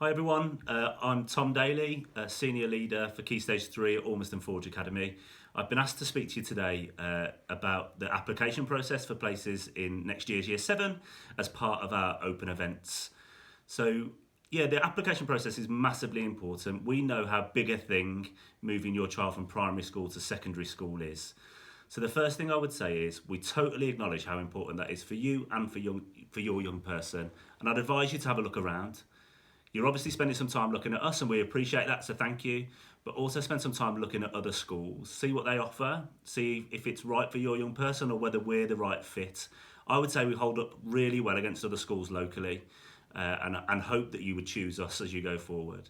Hi everyone, I'm Tom Daly, Senior Leader for Key Stage 3 at Ormiston Forge Academy. I've been asked to speak to you today about the application process for places in next year's Year 7 as part of our open events. So yeah, the application process is massively important. We know how big a thing moving your child from primary school to secondary school is. So the first thing I would say is we totally acknowledge how important that is for you and for your young person. And I'd advise you to have a look around. You're obviously spending some time looking at us and we appreciate that, so thank you. But also spend some time looking at other schools, see what they offer, see if it's right for your young person or whether we're the right fit. I would say we hold up really well against other schools locally and hope that you would choose us as you go forward.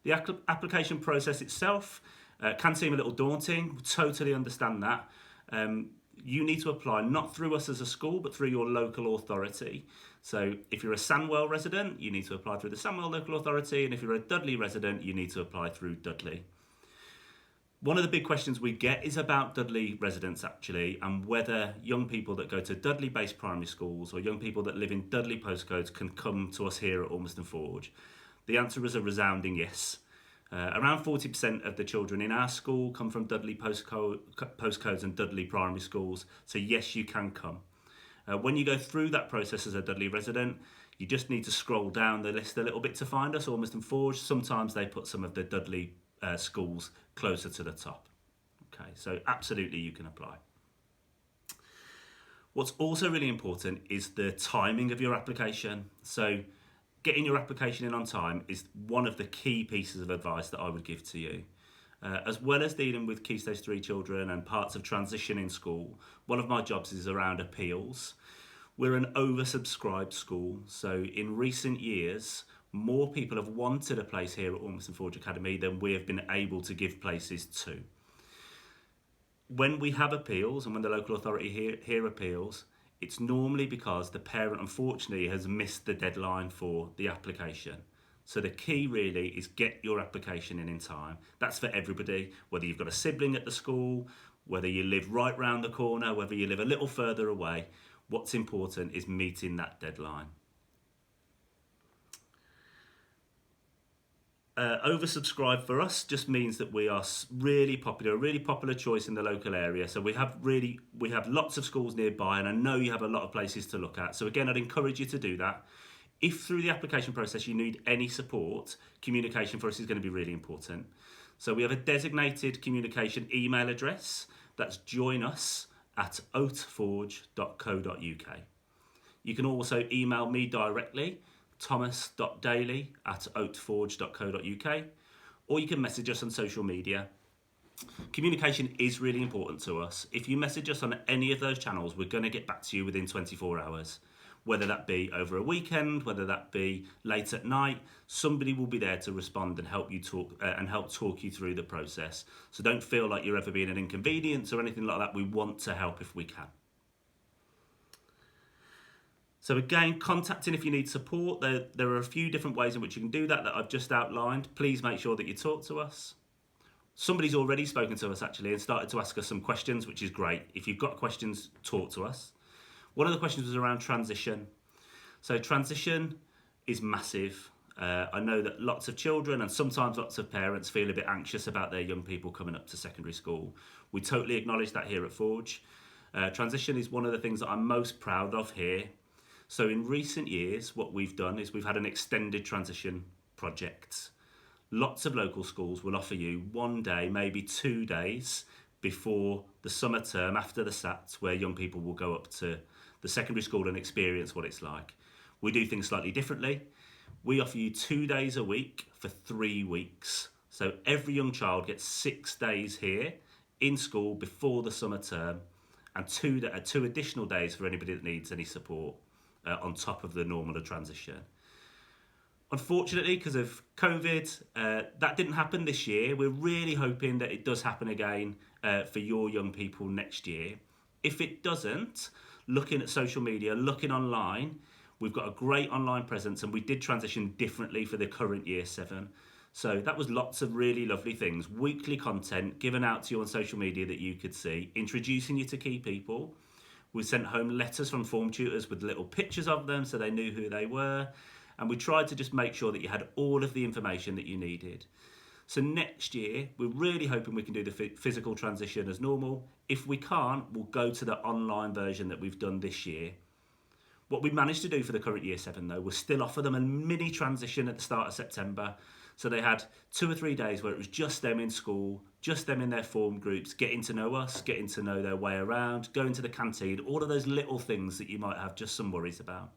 The application process itself can seem a little daunting, totally understand that. You need to apply not through us as a school but through your local authority. So if you're a Sandwell resident, you need to apply through the Sandwell local authority, and if you're a Dudley resident, you need to apply through Dudley. One of the big questions we get is about Dudley residents actually, and whether young people that go to Dudley based primary schools or young people that live in Dudley postcodes can come to us here at Ormiston Forge. The answer is a resounding yes. Around 40% of the children in our school come from Dudley postcodes and Dudley primary schools, so yes, you can come. When you go through that process as a Dudley resident, you just need to scroll down the list a little bit to find us, Ormiston Forge. Sometimes they put some of the Dudley schools closer to the top. Okay, so absolutely you can apply. What's also really important is the timing of your application. So getting your application in on time is one of the key pieces of advice that I would give to you. As well as dealing with Key Stage 3 children and parts of transition in school, one of my jobs is around appeals. We're an oversubscribed school, so in recent years, more people have wanted a place here at Ormiston Forge Academy than we have been able to give places to. When we have appeals and when the local authority hear appeals, it's normally because the parent unfortunately has missed the deadline for the application. So the key really is get your application in time. That's for everybody, whether you've got a sibling at the school, whether you live right round the corner, whether you live a little further away. What's important is meeting that deadline. Oversubscribed for us just means that we are really popular choice in the local area. So we have lots of schools nearby, and I know you have a lot of places to look at. So again, I'd encourage you to do that. If through the application process you need any support, communication for us is going to be really important. So we have a designated communication email address. That's joinus@oatforge.co.uk. You can also email me directly, thomas.daly@oatforge.co.uk, or you can message us on social media. Communication is really important to us. If you message us on any of those channels, we're going to get back to you within 24 hours. Whether that be over a weekend, whether that be late at night, somebody will be there to respond and help you talk you through the process. So don't feel like you're ever being an inconvenience or anything like that. We want to help if we can. So again, contacting if you need support. There are a few different ways in which you can do that I've just outlined. Please make sure that you talk to us. Somebody's already spoken to us actually and started to ask us some questions, which is great. If you've got questions, talk to us. One of the questions was around transition. So transition is massive. I know that lots of children and sometimes lots of parents feel a bit anxious about their young people coming up to secondary school. We totally acknowledge that here at Forge. Transition is one of the things that I'm most proud of here. So in recent years, what we've done is we've had an extended transition project. Lots of local schools will offer you 1 day, maybe 2 days before the summer term, after the SATs, where young people will go up to the secondary school and experience what it's like. We do things slightly differently. We offer you 2 days a week for 3 weeks. So every young child gets 6 days here in school before the summer term, and two additional days for anybody that needs any support on top of the normal transition. Unfortunately, because of COVID, that didn't happen this year. We're really hoping that it does happen again for your young people next year. If it doesn't, looking at social media, looking online, we've got a great online presence, and we did transition differently for the current Year 7. So that was lots of really lovely things. Weekly content given out to you on social media that you could see, introducing you to key people. We sent home letters from form tutors with little pictures of them so they knew who they were. And we tried to just make sure that you had all of the information that you needed. So next year, we're really hoping we can do the physical transition as normal. If we can't, we'll go to the online version that we've done this year. What we managed to do for the current Year 7 though was still offer them a mini transition at the start of September. So they had 2 or 3 days where it was just them in school, just them in their form groups, getting to know us, getting to know their way around, going to the canteen, all of those little things that you might have just some worries about.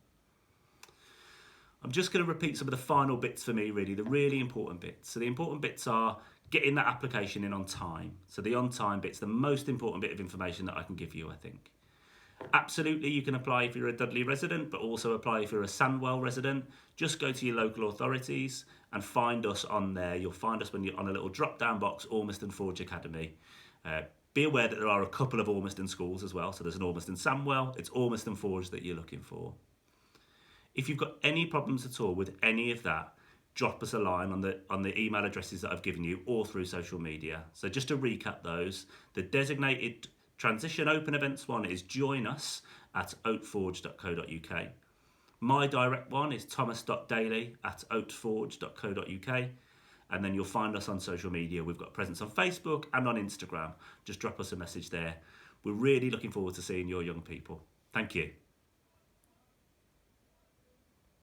I'm just going to repeat some of the final bits for me, really, the really important bits. So the important bits are getting that application in on time. So the on time bit's the most important bit of information that I can give you, I think. Absolutely, you can apply if you're a Dudley resident, but also apply if you're a Sandwell resident. Just go to your local authorities and find us on there. You'll find us when you're on a little drop-down box, Ormiston Forge Academy. Be aware that there are a couple of Ormiston schools as well. So there's an Ormiston Sandwell, it's Ormiston Forge that you're looking for. If you've got any problems at all with any of that, drop us a line on the email addresses that I've given you or through social media. So just to recap those, the designated Transition Open Events one is join us at oatforge.co.uk. My direct one is thomas.daly@oatforge.co.uk. And then you'll find us on social media. We've got a presence on Facebook and on Instagram. Just drop us a message there. We're really looking forward to seeing your young people. Thank you.